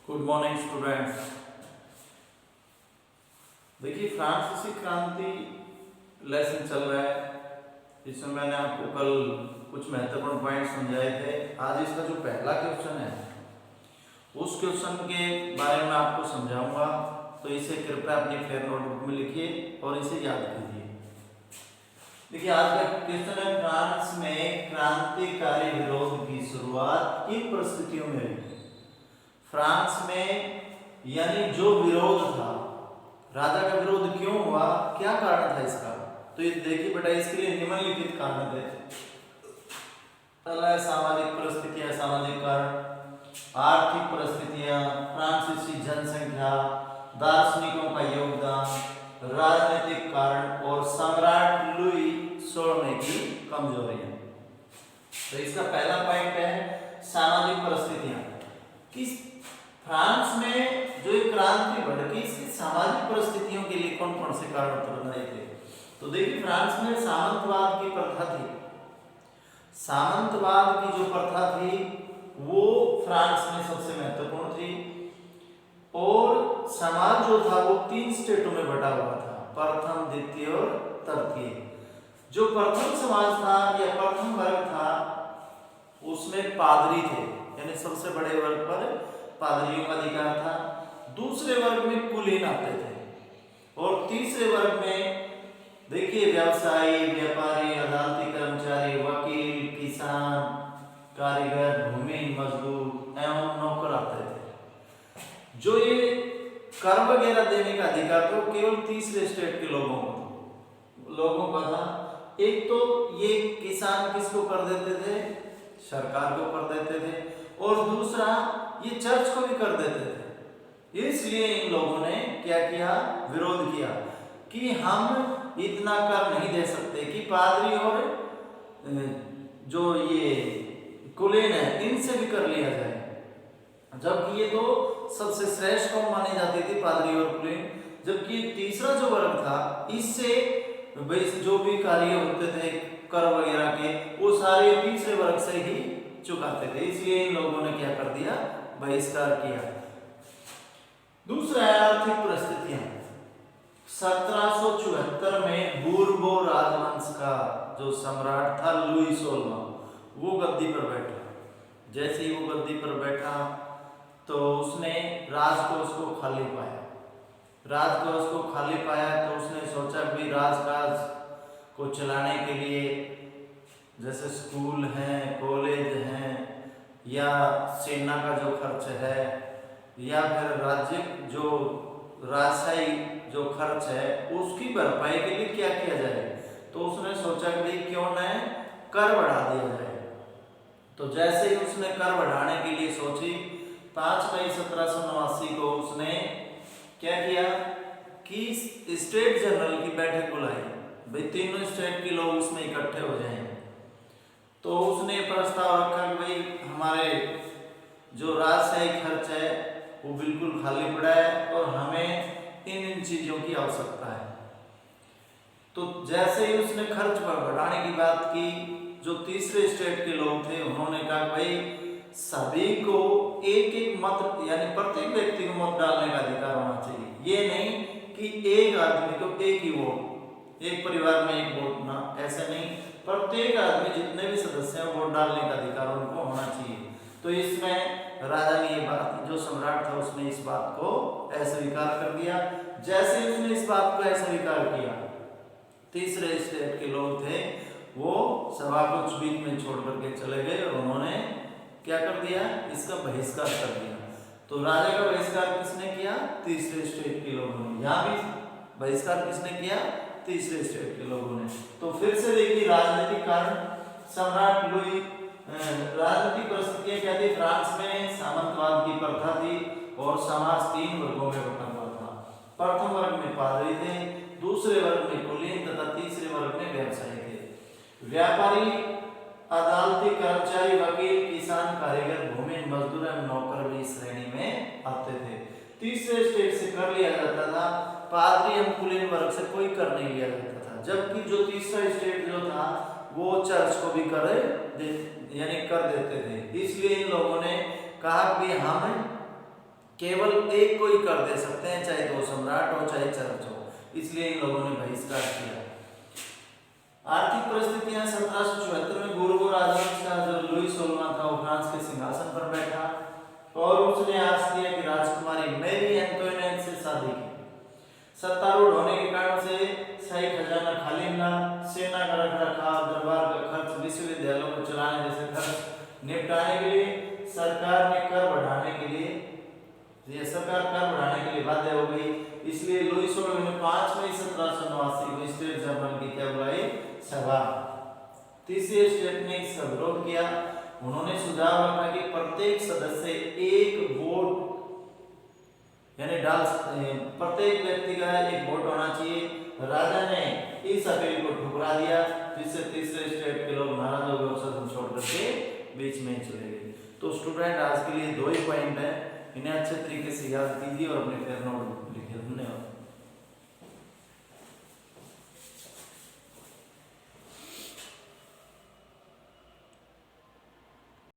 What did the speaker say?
Good morning students. देखिए फ्रांसीसी क्रांति लेसन चल रहा है। इसमें मैंने आपको कल कुछ महत्वपूर्ण पॉइंट समझाए थे। आज इसका जो पहला क्वेश्चन है उस क्वेश्चन के बारे में आपको समझाऊंगा, तो इसे कृपया अपनी फेयर नोटबुक में लिखिए और इसे याद कीजिए। देखिए आज का क्वेश्चन है, फ्रांस में क्रांतिकारी विरोध की शुरुआत किन परिस्थितियों में हुई? फ्रांस में यानी जो विरोध था, राजा का विरोध क्यों हुआ, क्या कारण था इसका? तो ये देखिए बेटा, इसके लिए निम्नलिखित कारण थे। पहला है सामाजिक परिस्थितियां, सामाजिक कारण, आर्थिक परिस्थितियां, फ्रांसीसी जनसंख्या, दार्शनिकों का योगदान, राजनीतिक कारण और सम्राट लुई 16वें की कमजोरियां। तो इसका पहला पॉइंट है सामाजिक परिस्थितियां। किस फ्रांस में जो एक क्रांति भड़की, इसकी सामाजिक परिस्थितियों के लिए कौन कौन से कारण उत्पन्न हुए थे? तो देखिए फ्रांस में सामंतवाद की प्रथा थी। सामंतवाद की जो प्रथा थी वो फ्रांस में सबसे महत्वपूर्ण थी और समाज जो था वो 3 स्टेटों में बटा हुआ था, प्रथम, द्वितीय और तृतीय। जो प्रथम समाज था या प्रथम वर्ग था उसमें पादरी थे, यानी सबसे बड़े वर्ग पर पादरियों का अधिकार था। दूसरे वर्ग में कुलीन आते थे और तीसरे वर्ग में देखिए व्यवसायी, व्यापारी, अदालती कर्मचारी, वकील, किसान, कारीगर, भूमि मजदूर एवं नौकर आते थे। जो ये कर वगैरह देने का अधिकार था केवल तीसरे स्टेट के लोगों का था। एक तो ये किसान किसको कर देते थे? सरकार को कर देते थे, और दूसरा ये चर्च को भी कर देते थे। इसलिए इन लोगों ने क्या किया? विरोध किया कि हम इतना कर नहीं दे सकते कि पादरी और जो ये कुलीन है इनसे भी कर लिया जाए, जबकि ये तो सबसे श्रेष्ठ कौम मानी जाती थी, पादरी और कुलीन। जबकि तीसरा जो वर्ग था इससे जो भी कार्य होते थे कर वगैरह के, वो सारे तीसरे वर्ग से ही चुकाते थे। इसलिए इन लोगों ने क्या कर दिया? बहिष्कार किया। दूसरा है आर्थिक परिस्थितियां। 1774 में बूर्बो राजवंश का जो सम्राट था लुई 16वां, वो गद्दी पर बैठा। जैसे ही वो गद्दी पर बैठा तो उसने राजकोष को खाली पाया। राजकोष को खाली पाया तो उसने सोचा कि राजकाज को चलाने के लिए जैसे स्कूल हैं, कॉलेज हैं, या सेना का जो खर्च है, या फिर राज्य जो राजशाही जो खर्च है उसकी भरपाई के लिए क्या किया जाए। तो उसने सोचा कि क्यों न कर बढ़ा दिया जाए। तो जैसे ही उसने कर बढ़ाने के लिए सोची, 5 मई 1789 को उसने क्या किया कि स्टेट जनरल की बैठक बुलाई। भाई तीनों स्टेट के लोग उसमें इकट्ठे हो जाएं। तो उसने प्रस्ताव रखा कि भाई हमारे जो राजशाही खर्च है वो बिल्कुल खाली पड़ा है और हमें इन चीजों की आवश्यकता है। तो जैसे ही उसने खर्च पर बढ़ाने की बात की, जो तीसरे स्टेट के लोग थे उन्होंने कहा भाई सभी को एक एक मत, यानी प्रत्येक व्यक्ति को मत डालने का अधिकार होना चाहिए। ये नहीं कि एक आदमी को एक ही वोट, एक परिवार में एक वोट ना, ऐसे नहीं, प्रत्येक आदमी जितने भी सदस्य हैं वोट डालने का अधिकार उनको होना चाहिए। तो इसमें राजा ने ये बात, जो सम्राट था उसने इस बात को अस्वीकार कर दिया। जैसे उसने इस बात को अस्वीकार किया, तीसरे स्टेट के लोग थे वो सभा को बीच में छोड़ करके चले गए और उन्होंने क्या कर दिया? इसका बहिष्कार कर दिया। तो राजा का बहिष्कार किसने किया? तीसरे स्टेट के लोगों ने। यहाँ भी बहिष्कार किसने किया? तीसरे स्टेट के लोगों ने। तो फिर से देखिए राजनीतिक कारण, सम्राट लुई, राजनीतिक परिस्थितियां क्या थी? फ्रांस में सामंतवाद की प्रथा थी और समाज 3 वर्गों में बटा हुआ था। प्रथम वर्ग में पादरी थे, दूसरे वर्ग में कुलीन तथा तीसरे वर्ग में व्यवसायी थे। व्यापारी, अदालती कर्मचारी, वकील, किसान, कारीगर, भूमि मजदूर एवं नौकर भी इस श्रेणी में आते थे। तीसरे स्टेट से कर लिया जाता था, पादरी एवं कुलीन वर्ग से कोई कर नहीं लिया जाता था। जबकि जो तीसरा स्टेट जो था वो चर्च को भी कर देते थे। इसलिए इन लोगों ने कहा कि हम केवल एक को ही कर दे सकते हैं, चाहे तो सम्राट हो चाहे चर्च हो, इसलिए इन लोगों ने बहिष्कार किया। आर्थिक परिस्थितियां 1774 में बूर्बो राजवंश का जो लुई 16वां था वो फ्रांस के सिंहासन पर बैठा और उसने आश किया कि राजकुमारी मैरी एंटोइनेट से शादी की। सत्तारूढ़ होने के कारण से शाही खजाना खाली मिला, सेना का रखरखाव, दरबार का खर्च, विश्वविद्यालयों को चलाने जैसे खर्च निपटाने के लिए सरकार ने कर बढ़ाने के लिए बाध्य हो गई। इसलिए लुई 16 ने 5 मई 1789 को स्टेट जनरल की क्या बुलाई, सभा। तीसरे स्टेट ने इसका विरोध किया। उन्होंने सुझाव रखा कि प्रत्येक सदस्य एक वोट यानी प्रत्येक व्यक्ति का एक वोट होना चाहिए। राजा ने इस अपील को ठुकरा दिया, जिससे तीसरे स्टेट के लोग नाराज हो गए और सदन छोड़ करके बीच में चले गए। तो स्टूडेंट आज के लिए 2 ही पॉइंट है, इन्हें अच्छे तरीके से याद कीजिए और अपने फेयर नोट